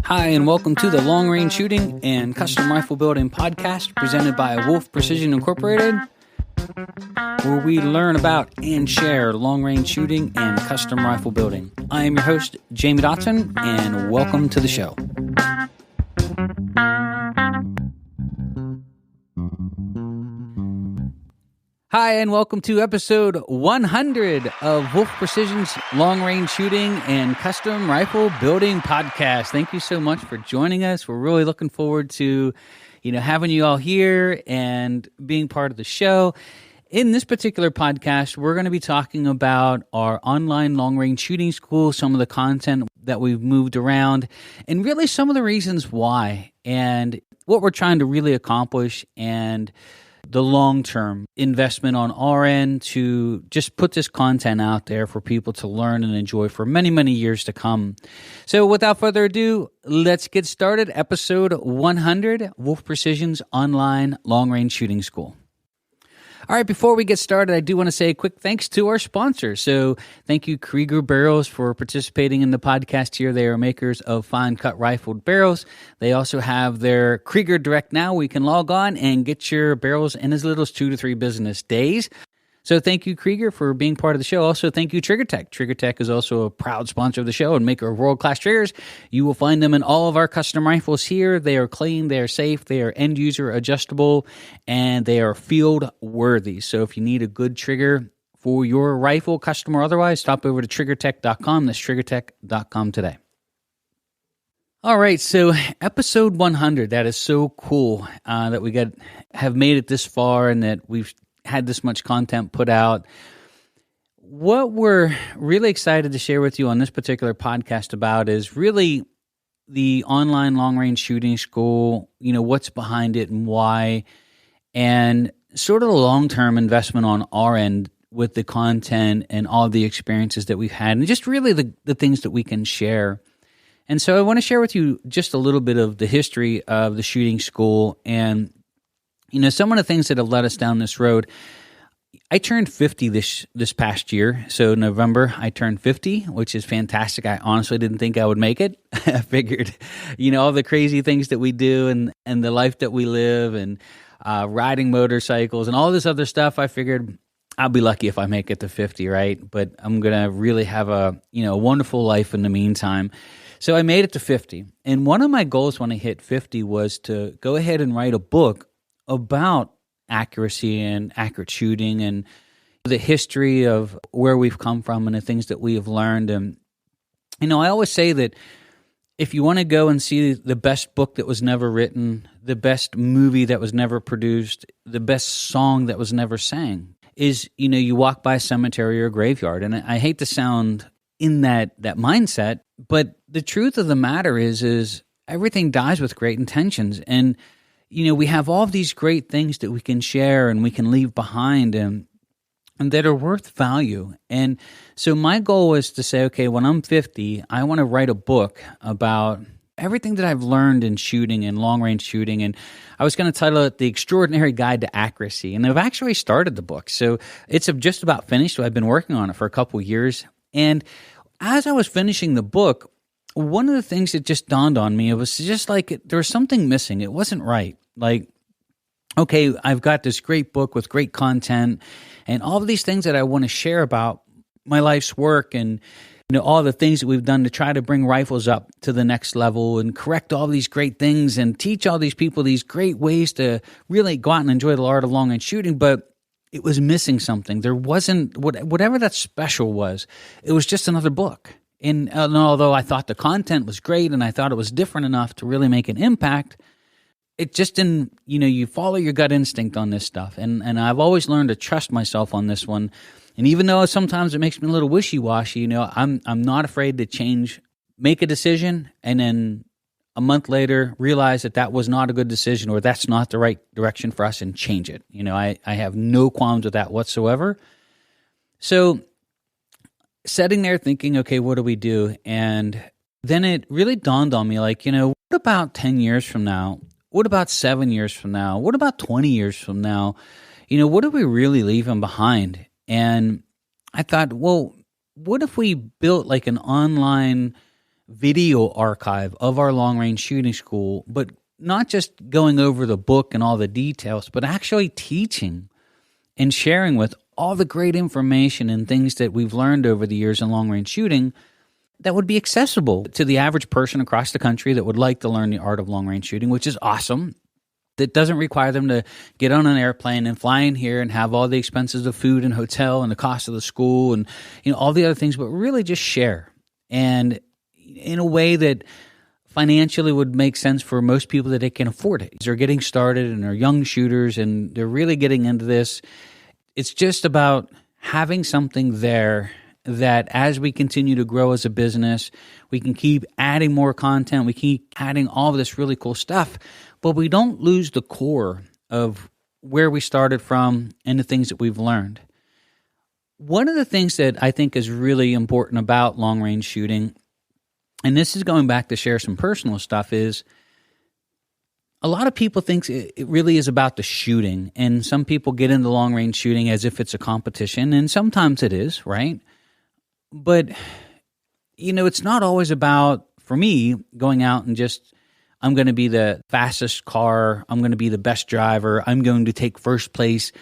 Hi, and welcome to the Long Range Shooting and Custom Rifle Building podcast presented by Wolf Precision Incorporated, where we learn about and share long range shooting and custom rifle building. I am your host, Jamie Dotson, and welcome to the show. Hi, and welcome to episode 100 of Wolf Precision's Long Range Shooting and Custom Rifle Building podcast. Thank you so much for joining us. We're really looking forward to, having you all here and being part of the show. In this particular podcast, we're going to be talking about our online long range shooting school, some of the content that we've moved around, and really some of the reasons why, and what we're trying to really accomplish, and the long-term investment on our end to just put this content out there for people to learn and enjoy for many, many years to come. So without further ado, let's get started. Episode 100, Wolf Precision's Online Long-Range Shooting School. All right, before we get started, I do want to say a quick thanks to our sponsors. So thank you, Krieger Barrels, for participating in the podcast here. They are makers of fine-cut rifled barrels. They also have their Krieger Direct Now, where you can log on and get your barrels in as little as 2 to 3 business days. So thank you, Krieger, for being part of the show. Also, thank you, TriggerTech. TriggerTech is also a proud sponsor of the show and maker of world-class triggers. You will find them in all of our custom rifles here. They are clean, they are safe, they are end-user adjustable, and they are field-worthy. So if you need a good trigger for your rifle, custom or otherwise, stop over to triggertech.com. That's triggertech.com today. All right, so episode 100, that is so cool that we have made it this far and that we've had this much content put out. What we're really excited to share with you on this particular podcast about is really the online long-range shooting school, what's behind it and why, and sort of the long-term investment on our end with the content and all the experiences that we've had, and just really the things that we can share. And so I want to share with you just a little bit of the history of the shooting school and some of the things that have led us down this road. I turned 50 this past year. So November, I turned 50, which is fantastic. I honestly didn't think I would make it. I figured, all the crazy things that we do and the life that we live and riding motorcycles and all this other stuff, I figured I'll be lucky if I make it to 50, right? But I'm going to really have a wonderful life in the meantime. So I made it to 50. And one of my goals when I hit 50 was to go ahead and write a book about accuracy and accurate shooting and the history of where we've come from and the things that we have learned. And, I always say that if you want to go and see the best book that was never written, the best movie that was never produced, the best song that was never sang, is, you walk by a cemetery or a graveyard. And I hate to sound in that mindset, but the truth of the matter is everything dies with great intentions. And we have all of these great things that we can share and we can leave behind and that are worth value. And so my goal is to say, okay, when I'm 50, I want to write a book about everything that I've learned in shooting and long-range shooting. And I was going to title it The Extraordinary Guide to Accuracy. And I've actually started the book. So it's just about finished. So I've been working on it for a couple of years. And as I was finishing the book, one of the things that just dawned on me, it was just like there was something missing. It wasn't right. Like, okay, I've got this great book with great content and all of these things that I want to share about my life's work and all the things that we've done to try to bring rifles up to the next level and correct all these great things and teach all these people these great ways to really go out and enjoy the art of long-range shooting. But it was missing something. There wasn't, whatever that special was, it was just another book. And although I thought the content was great and I thought it was different enough to really make an impact, it just didn't, you follow your gut instinct on this stuff. And I've always learned to trust myself on this one. And even though sometimes it makes me a little wishy-washy, I'm not afraid to make a decision and then a month later realize that was not a good decision or that's not the right direction for us and change it. I have no qualms with that whatsoever. So sitting there thinking, okay, what do we do? And then it really dawned on me, like, what about 10 years from now? What about 7 years from now? What about 20 years from now? What are we really leaving behind? And I thought, well, what if we built like an online video archive of our long range shooting school, but not just going over the book and all the details, but actually teaching and sharing with all the great information and things that we've learned over the years in long range shooting that would be accessible to the average person across the country that would like to learn the art of long range shooting, which is awesome. That doesn't require them to get on an airplane and fly in here and have all the expenses of food and hotel and the cost of the school and all the other things, but really just share. And in a way that financially would make sense for most people that they can afford it. They're getting started and they're young shooters and they're really getting into this. It's just about having something there that as we continue to grow as a business, we can keep adding more content, we keep adding all of this really cool stuff, but we don't lose the core of where we started from and the things that we've learned. One of the things that I think is really important about long-range shooting, and this is going back to share some personal stuff, is a lot of people think it really is about the shooting, and some people get into long-range shooting as if it's a competition, and sometimes it is, right? But, it's not always about, for me, going out and just, I'm going to be the fastest car, I'm going to be the best driver, I'm going to take first place.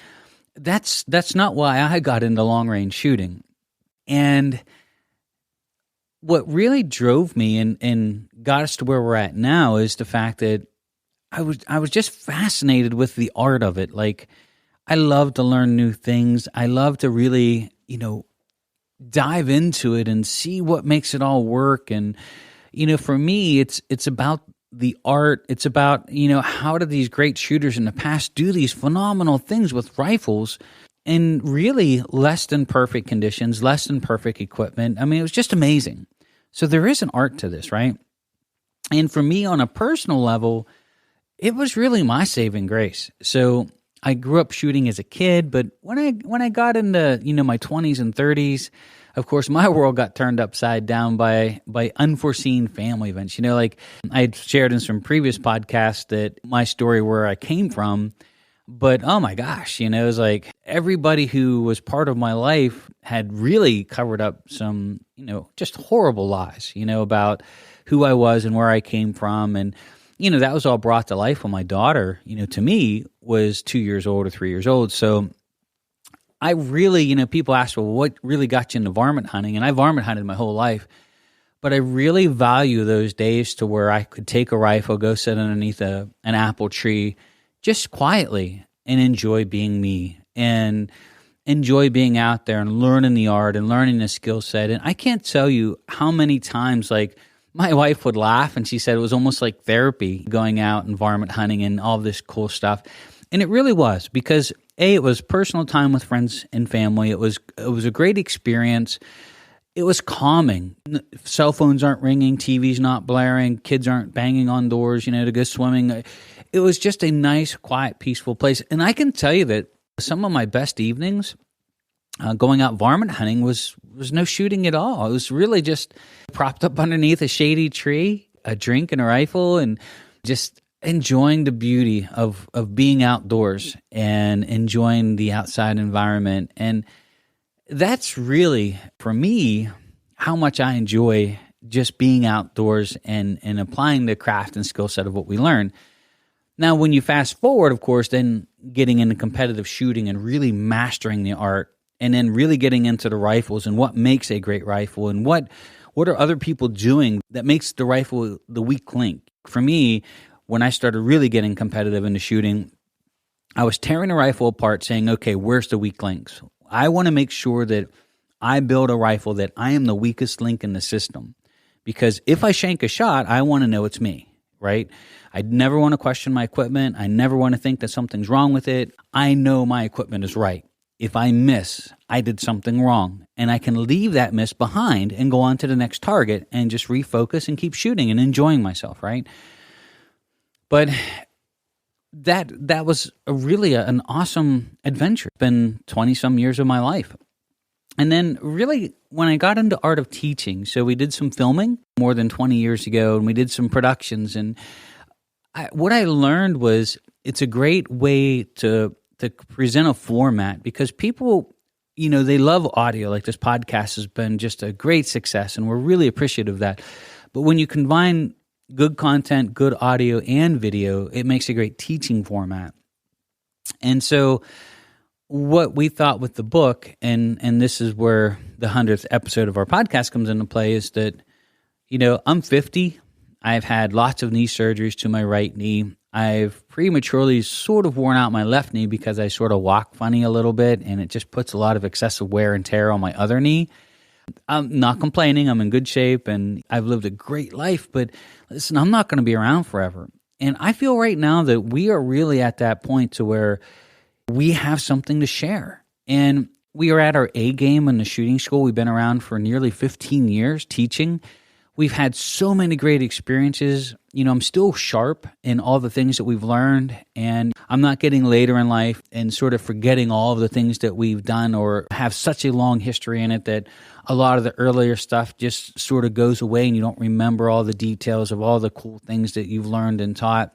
That's not why I got into long-range shooting. And what really drove me and got us to where we're at now is the fact that I was just fascinated with the art of it. Like, I love to learn new things. I love to really, dive into it and see what makes it all work. And, for me, it's about the art. It's about, how do these great shooters in the past do these phenomenal things with rifles in really less than perfect conditions, less than perfect equipment. I mean, it was just amazing. So there is an art to this, right? And for me, on a personal level, it was really my saving grace. So I grew up shooting as a kid, but when I got into, my 20s and 30s, of course, my world got turned upside down by unforeseen family events. Like I had shared in some previous podcasts that my story where I came from, but oh my gosh, it was like everybody who was part of my life had really covered up some, just horrible lies, about who I was and where I came from. And, that was all brought to life when my daughter, to me was 2 years old or 3 years old. So I really, people ask, well, what really got you into varmint hunting? And I varmint hunted my whole life, but I really value those days to where I could take a rifle, go sit underneath an apple tree, just quietly and enjoy being me and enjoy being out there and learning the art and learning the skill set. And I can't tell you how many times, like, my wife would laugh and she said it was almost like therapy going out and varmint hunting and all this cool stuff. And it really was, because it was personal time with friends and family. It was a great experience. It was calming. Cell phones aren't ringing, TV's not blaring, kids aren't banging on doors, to go swimming. It was just a nice, quiet, peaceful place. And I can tell you that some of my best evenings going out varmint hunting was no shooting at all. It was really just propped up underneath a shady tree, a drink and a rifle, and just enjoying the beauty of being outdoors and enjoying the outside environment. And that's really, for me, how much I enjoy just being outdoors and applying the craft and skill set of what we learn. Now, when you fast forward, of course, then getting into competitive shooting and really mastering the art, and then really getting into the rifles and what makes a great rifle and what are other people doing that makes the rifle the weak link. For me, when I started really getting competitive into shooting, I was tearing a rifle apart saying, okay, where's the weak links? I want to make sure that I build a rifle that I am the weakest link in the system. Because if I shank a shot, I want to know it's me, right? I never want to question my equipment. I never want to think that something's wrong with it. I know my equipment is right. If I miss, I did something wrong, and I can leave that miss behind and go on to the next target and just refocus and keep shooting and enjoying myself, right? But that was really an awesome adventure. It's been 20-some years of my life. And then really when I got into art of teaching, so we did some filming more than 20 years ago, and we did some productions, and what I learned was it's a great way to present a format, because people, they love audio. Like, this podcast has been just a great success, and we're really appreciative of that. But when you combine good content, good audio, and video, it makes a great teaching format. And so what we thought with the book, and this is where the 100th episode of our podcast comes into play, is that, I'm 50. I've had lots of knee surgeries to my right knee. I've prematurely sort of worn out my left knee because I sort of walk funny a little bit, and it just puts a lot of excessive wear and tear on my other knee. I'm not complaining. I'm in good shape, and I've lived a great life. But listen, I'm not going to be around forever. And I feel right now that we are really at that point to where we have something to share. And we are at our A game in the shooting school. We've been around for nearly 15 years teaching. We've had so many great experiences. I'm still sharp in all the things that we've learned, and I'm not getting later in life and sort of forgetting all of the things that we've done or have such a long history in it that a lot of the earlier stuff just sort of goes away and you don't remember all the details of all the cool things that you've learned and taught.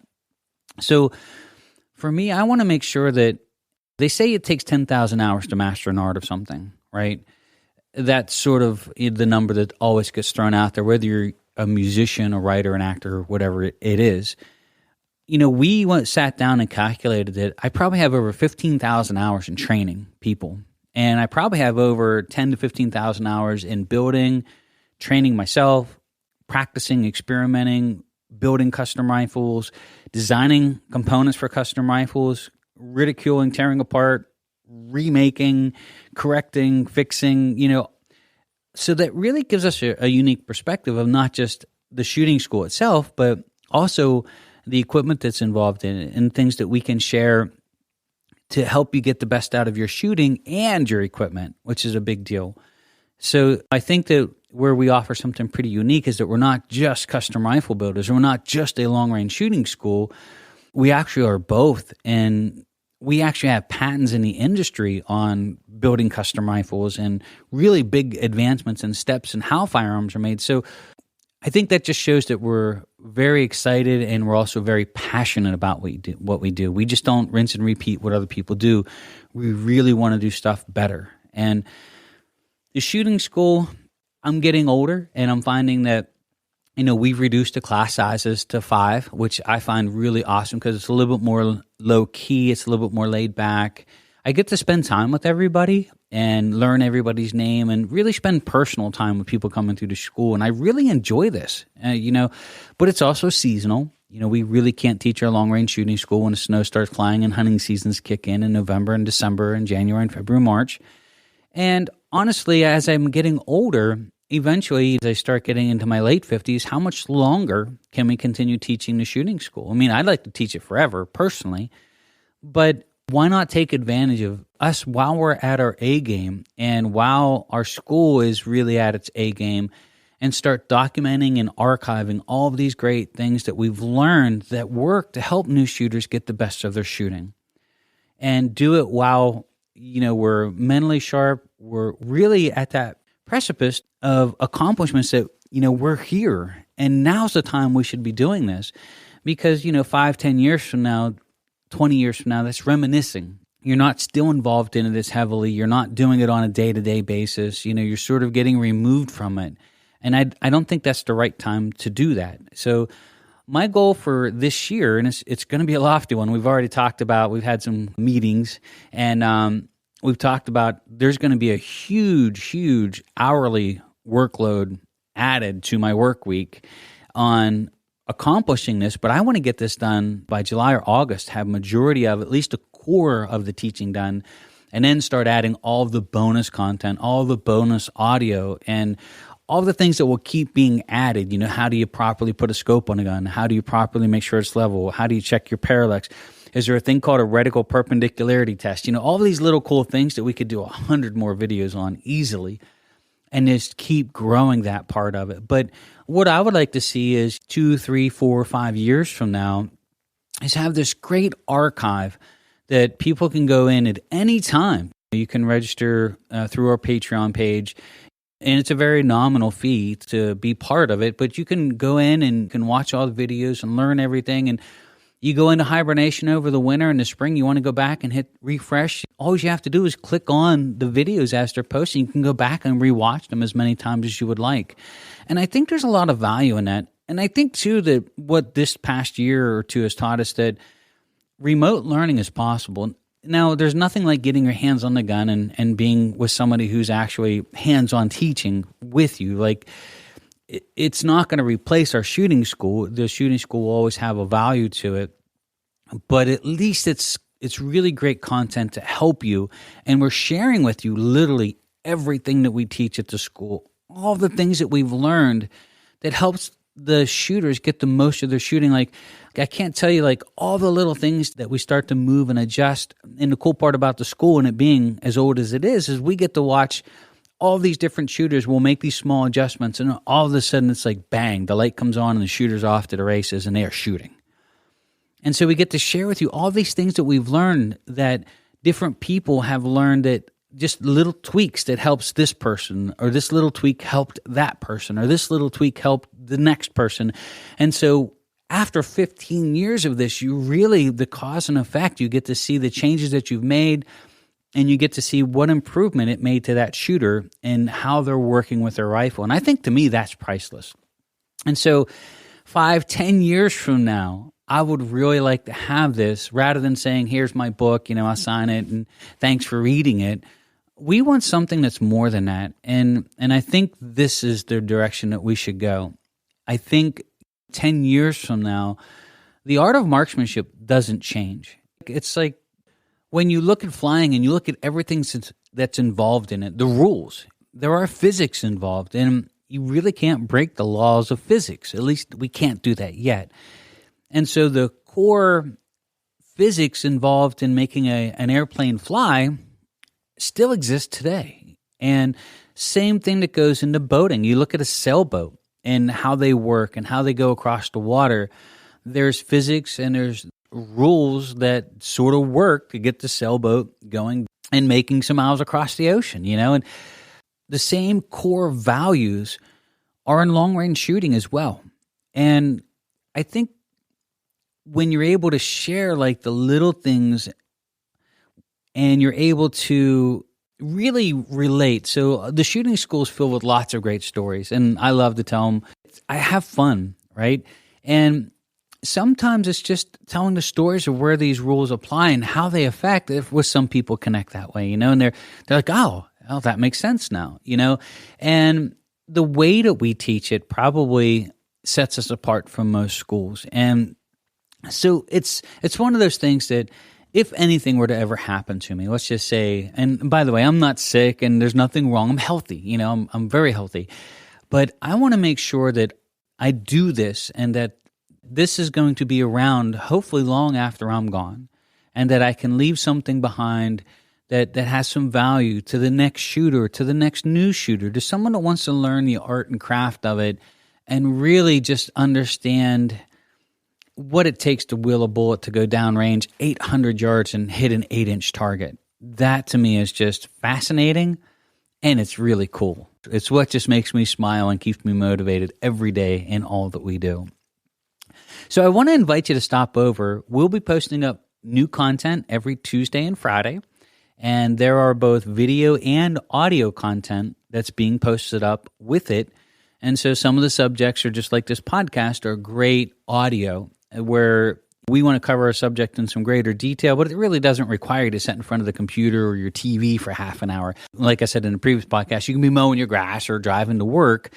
So for me, I want to make sure that they say it takes 10,000 hours to master an art of something, right? That's sort of the number that always gets thrown out there, whether you're a musician, a writer, an actor, whatever it is. We sat down and calculated that I probably have over 15,000 hours in training people. And I probably have over 10 to 15,000 hours in building, training myself, practicing, experimenting, building custom rifles, designing components for custom rifles, ridiculing, tearing apart, remaking, correcting, fixing, so that really gives us a unique perspective of not just the shooting school itself, but also the equipment that's involved in it and things that we can share to help you get the best out of your shooting and your equipment, which is a big deal. So I think that where we offer something pretty unique is that we're not just custom rifle builders. We're not just a long-range shooting school. We actually are both, and we actually have patents in the industry on building custom rifles and really big advancements and steps in how firearms are made. So I think that just shows that we're very excited and we're also very passionate about what we do. We just don't rinse and repeat what other people do. We really want to do stuff better. And the shooting school, I'm getting older and I'm finding that we've reduced the class sizes to 5, which I find really awesome because it's a little bit more low key. It's a little bit more laid back. I get to spend time with everybody and learn everybody's name and really spend personal time with people coming through the school. And I really enjoy this, but it's also seasonal. We really can't teach our long-range shooting school when the snow starts flying and hunting seasons kick in November and December and January and February, March. And honestly, as I'm getting older, eventually, as I start getting into my late 50s, how much longer can we continue teaching the shooting school? I mean, I'd like to teach it forever, personally, but why not take advantage of us while we're at our A game and while our school is really at its A game and start documenting and archiving all of these great things that we've learned that work to help new shooters get the best of their shooting, and do it while, we're mentally sharp. We're really at that precipice of accomplishments that, we're here. And now's the time we should be doing this because, 5, 10 years from now, 20 years from now, that's reminiscing. You're not still involved in it as heavily. You're not doing it on a day-to-day basis. You're sort of getting removed from it. And I don't think that's the right time to do that. So my goal for this year, and it's going to be a lofty one. We've already talked about, we've had some meetings, and we've talked about there's going to be a huge hourly workload added to my work week on accomplishing this, but I want to get this done by July or August, have majority of, at least a core of the teaching done, and then start adding all the bonus content, all the bonus audio, and all the things that will keep being added. How do you properly put a scope on a gun? How do you properly make sure it's level? How do you check your parallax? Is there a thing called a reticle perpendicularity test? All these little cool things that we could do 100 more videos on easily and just keep growing that part of it. But what I would like to see is 2, 3, 4, 5 years from now is have this great archive that people can go in at any time. You can register through our Patreon page, and it's a very nominal fee to be part of it, but you can go in and can watch all the videos and learn everything. And You go into hibernation over the winter and the spring, you want to go back and hit refresh. All you have to do is click on the videos as they're posting. You can go back and rewatch them as many times as you would like. And I think there's a lot of value in that. And I think, too, that what this past year or two has taught us that remote learning is possible. Now, there's nothing like getting your hands on the gun and being with somebody who's actually hands-on teaching with you. Like, it's not going to replace our shooting school. The shooting school will always have a value to it, but at least it's really great content to help you, and we're sharing with you literally everything that we teach at the school, all the things that we've learned that helps the shooters get the most of their shooting. Like, I can't tell you, like, all the little things that we start to move and adjust. And the cool part about the school and it being as old as it is we get to watch all these different shooters will make these small adjustments, and all of a sudden it's like, bang, the light comes on and the shooter's off to the races and they are shooting. And so we get to share with you all these things that we've learned, that different people have learned, that just little tweaks that helps this person, or this little tweak helped that person, or this little tweak helped the next person. And so after 15 years of this, you really, the cause and effect, you get to see the changes that you've made, and you get to see what improvement it made to that shooter and how they're working with their rifle. And I think, to me, that's priceless. And so 5-10 years from now, I would really like to have this, rather than saying, here's my book, I'll sign it and thanks for reading it. We want something that's more than that. And I think this is the direction that we should go. I think 10 years from now, the art of marksmanship doesn't change. It's like, when you look at flying and you look at everything that's involved in it, the rules, there are physics involved, and you really can't break the laws of physics. At least we can't do that yet. And so the core physics involved in making an airplane fly still exists today. And same thing that goes into boating. You look at a sailboat and how they work and how they go across the water. There's physics and there's rules that sort of work to get the sailboat going and making some miles across the ocean, and the same core values are in long-range shooting as well. And I think when you're able to share like the little things and you're able to really relate. So the shooting school is filled with lots of great stories, and I love to tell them. I have fun, right? And sometimes it's just telling the stories of where these rules apply and how they affect, if with some people connect that way, and they're like, oh, that makes sense now, and the way that we teach it probably sets us apart from most schools. And so it's one of those things that if anything were to ever happen to me, let's just say, and by the way, I'm not sick and there's nothing wrong. I'm healthy, I'm very healthy, but I want to make sure that I do this and that this is going to be around hopefully long after I'm gone, and that I can leave something behind that has some value to the next shooter, to the next new shooter, to someone that wants to learn the art and craft of it and really just understand what it takes to wheel a bullet to go downrange 800 yards and hit an 8-inch target. That to me is just fascinating, and it's really cool. It's what just makes me smile and keeps me motivated every day in all that we do. So I want to invite you to stop over. We'll be posting up new content every Tuesday and Friday, and there are both video and audio content that's being posted up with it. And so some of the subjects are just like this podcast, are great audio where we want to cover a subject in some greater detail, but it really doesn't require you to sit in front of the computer or your TV for half an hour. Like I said in the previous podcast, you can be mowing your grass or driving to work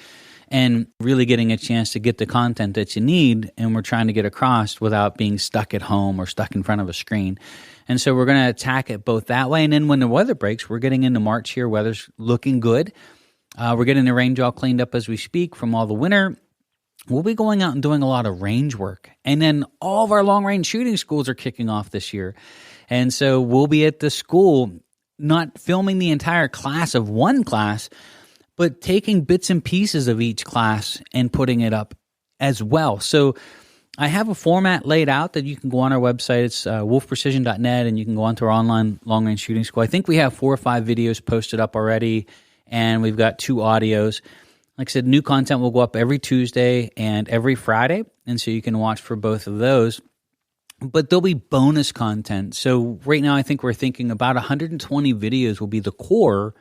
and really getting a chance to get the content that you need, and we're trying to get across without being stuck at home or stuck in front of a screen. And so we're going to attack it both that way, and then when the weather breaks, we're getting into March here. Weather's looking good. We're getting the range all cleaned up as we speak from all the winter. We'll be going out and doing a lot of range work. And then all of our long-range shooting schools are kicking off this year. And so we'll be at the school, not filming the entire class of one class, but taking bits and pieces of each class and putting it up as well. So I have a format laid out that you can go on our website. It's wolfprecision.net, and you can go onto our online long-range shooting school. I think we have 4 or 5 videos posted up already, and we've got 2 audios. Like I said, new content will go up every Tuesday and every Friday, and so you can watch for both of those. but there'll be bonus content. So right now, I think we're thinking about 120 videos will be the core,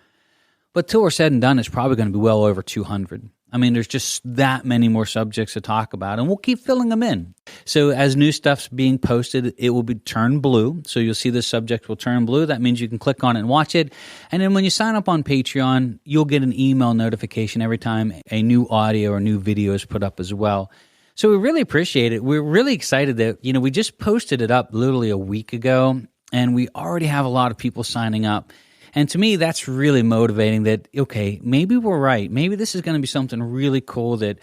but till we're said and done, it's probably going to be well over 200. I mean, there's just that many more subjects to talk about, and we'll keep filling them in. So as new stuff's being posted, it will be turned blue. So you'll see the subject will turn blue. That means you can click on it and watch it. And then when you sign up on Patreon, you'll get an email notification every time a new audio or new video is put up as well. So we really appreciate it. We're really excited that, we just posted it up literally a week ago, and we already have a lot of people signing up. And to me, that's really motivating that, okay, maybe we're right. Maybe this is going to be something really cool that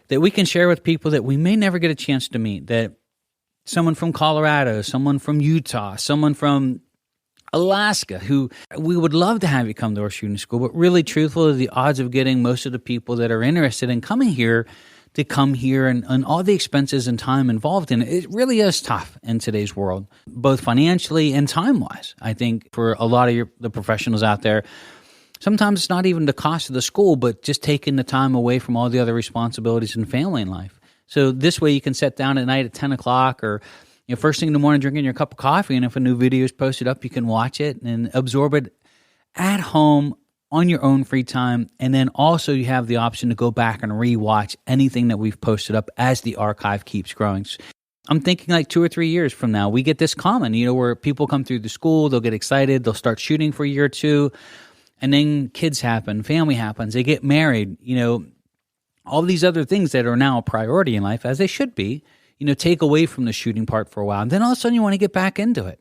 we can share with people that we may never get a chance to meet, that someone from Colorado, someone from Utah, someone from Alaska, who we would love to have you come to our shooting school, but really truthfully, the odds of getting most of the people that are interested in coming here to come here and all the expenses and time involved in it, it really is tough in today's world, both financially and time-wise. I think for a lot of the professionals out there, sometimes it's not even the cost of the school, but just taking the time away from all the other responsibilities and family in life. So this way you can sit down at night at 10 o'clock or first thing in the morning drinking your cup of coffee, and if a new video is posted up, you can watch it and absorb it at home on your own free time. And then also you have the option to go back and rewatch anything that we've posted up as the archive keeps growing. I'm thinking like 2 or 3 years from now, we get this common, where people come through the school, they'll get excited, they'll start shooting for a year or two, and then kids happen, family happens, they get married, all these other things that are now a priority in life, as they should be, take away from the shooting part for a while. And then all of a sudden you want to get back into it.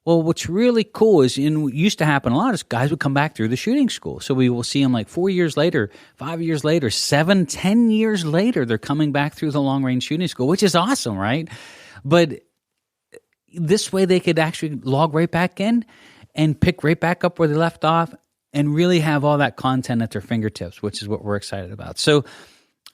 Well, what's really cool is, what used to happen a lot is guys would come back through the shooting school. So we will see them like 4 years later, 5 years later, 7, 10 years later, they're coming back through the long-range shooting school, which is awesome, right? But this way they could actually log right back in and pick right back up where they left off and really have all that content at their fingertips, which is what we're excited about. So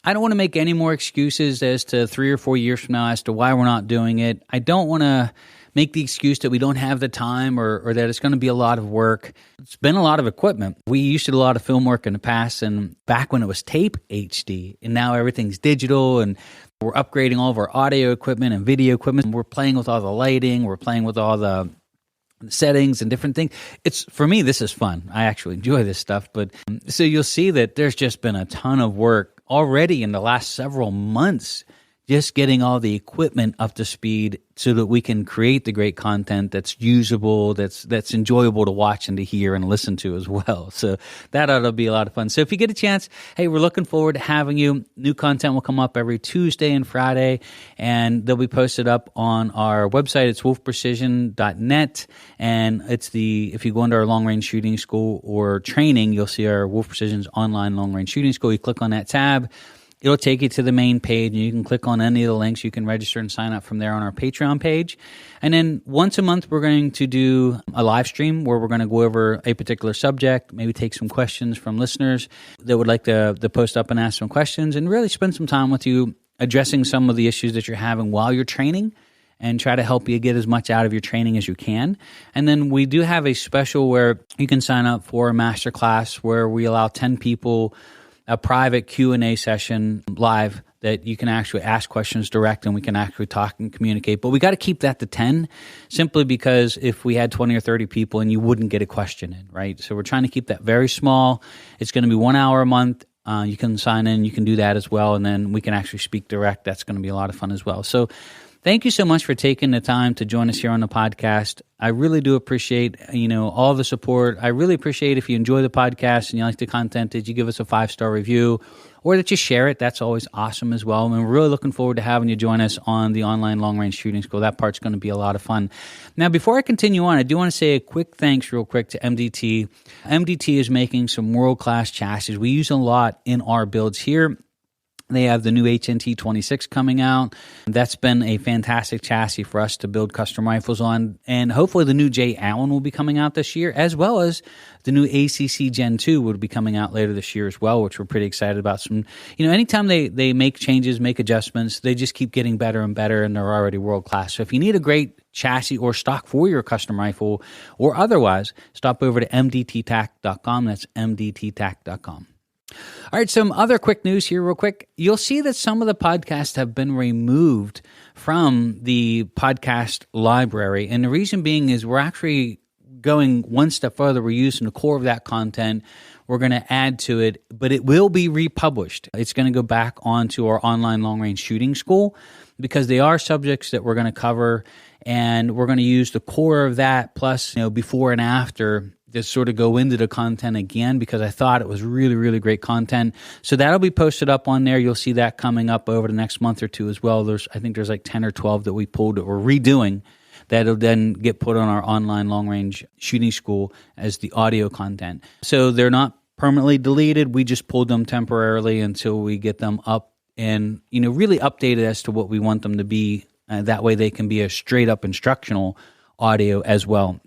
I don't want to make any more excuses as to 3 or 4 years from now as to why we're not doing it. I don't want to make the excuse that we don't have the time or that it's going to be a lot of work. It's been a lot of equipment. We used to do a lot of film work in the past and back when it was tape HD, and now everything's digital and we're upgrading all of our audio equipment and video equipment. We're playing with all the lighting. We're playing with all the settings and different things. For me, this is fun. I actually enjoy this stuff. But so you'll see that there's just been a ton of work already in the last several months, just getting all the equipment up to speed so that we can create the great content that's usable, that's enjoyable to watch and to hear and listen to as well. So that ought to be a lot of fun. So if you get a chance, hey, we're looking forward to having you. New content will come up every Tuesday and Friday, and they'll be posted up on our website. It's wolfprecision.net, and if you go into our long-range shooting school or training, you'll see our Wolf Precision's online long-range shooting school. You click on that tab, it'll take you to the main page, and you can click on any of the links. You can register and sign up from there on our Patreon page. And then once a month, we're going to do a live stream where we're going to go over a particular subject, maybe take some questions from listeners that would like to post up and ask some questions, and really spend some time with you addressing some of the issues that you're having while you're training and try to help you get as much out of your training as you can. And then we do have a special where you can sign up for a masterclass where we allow 10 people a private Q&A session live that you can actually ask questions direct and we can actually talk and communicate. But we got to keep that to 10 simply because if we had 20 or 30 people and you wouldn't get a question in, right? So we're trying to keep that very small. It's going to be 1 hour a month. You can sign in. You can do that as well. And then we can actually speak direct. That's going to be a lot of fun as well. So thank you so much for taking the time to join us here on the podcast. I really do appreciate, all the support. I really appreciate if you enjoy the podcast and you like the content, that you give us a 5-star review or that you share it. That's always awesome as well. And we're really looking forward to having you join us on the online long-range shooting school. That part's going to be a lot of fun. Now, before I continue on, I do want to say a quick thanks real quick to MDT. MDT is making some world-class chassis. We use a lot in our builds here. They have the new HNT 26 coming out. That's been a fantastic chassis for us to build custom rifles on. And hopefully the new J. Allen will be coming out this year, as well as the new ACC Gen 2 will be coming out later this year as well, which we're pretty excited about. Some, anytime they make changes, make adjustments, they just keep getting better and better, and they're already world-class. So if you need a great chassis or stock for your custom rifle or otherwise, stop over to mdttac.com. That's mdttac.com. All right, some other quick news here real quick. You'll see that some of the podcasts have been removed from the podcast library. And the reason being is we're actually going one step further. We're using the core of that content. We're going to add to it, but it will be republished. It's going to go back onto our online long-range shooting school because they are subjects that we're going to cover, and we're going to use the core of that plus, before and after to sort of go into the content again because I thought it was really, really great content. So that'll be posted up on there. You'll see that coming up over the next month or two as well. I think there's like 10 or 12 that we pulled that we're redoing that'll then get put on our online long-range shooting school as the audio content. So they're not permanently deleted. We just pulled them temporarily until we get them up and, really updated as to what we want them to be. That way they can be a straight-up instructional audio as well.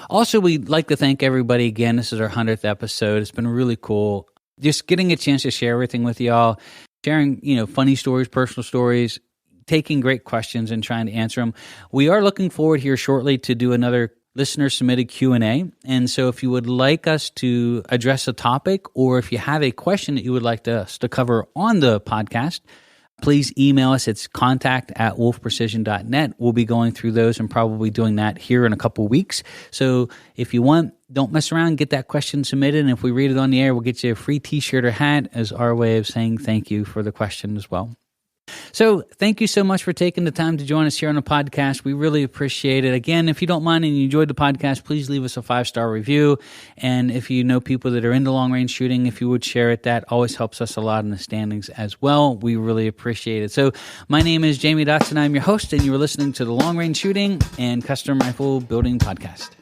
Also, we'd like to thank everybody again. This is our 100th episode. It's been really cool. Just getting a chance to share everything with y'all, sharing, funny stories, personal stories, taking great questions and trying to answer them. We are looking forward here shortly to do another listener-submitted Q&A. And so if you would like us to address a topic or if you have a question that you would like us to cover on the podcast, please email us. It's contact@wolfprecision.net. We'll be going through those and probably doing that here in a couple weeks. So if you want, don't mess around. Get that question submitted. And if we read it on the air, we'll get you a free t-shirt or hat as our way of saying thank you for the question as well. So thank you so much for taking the time to join us here on the podcast. We really appreciate it. Again, if you don't mind and you enjoyed the podcast, please leave us a 5-star review. And if you know people that are into long-range shooting, if you would share it, that always helps us a lot in the standings as well. We really appreciate it. So my name is Jamie Dotson. I'm your host, and you are listening to the Long Range Shooting and Custom Rifle Building Podcast.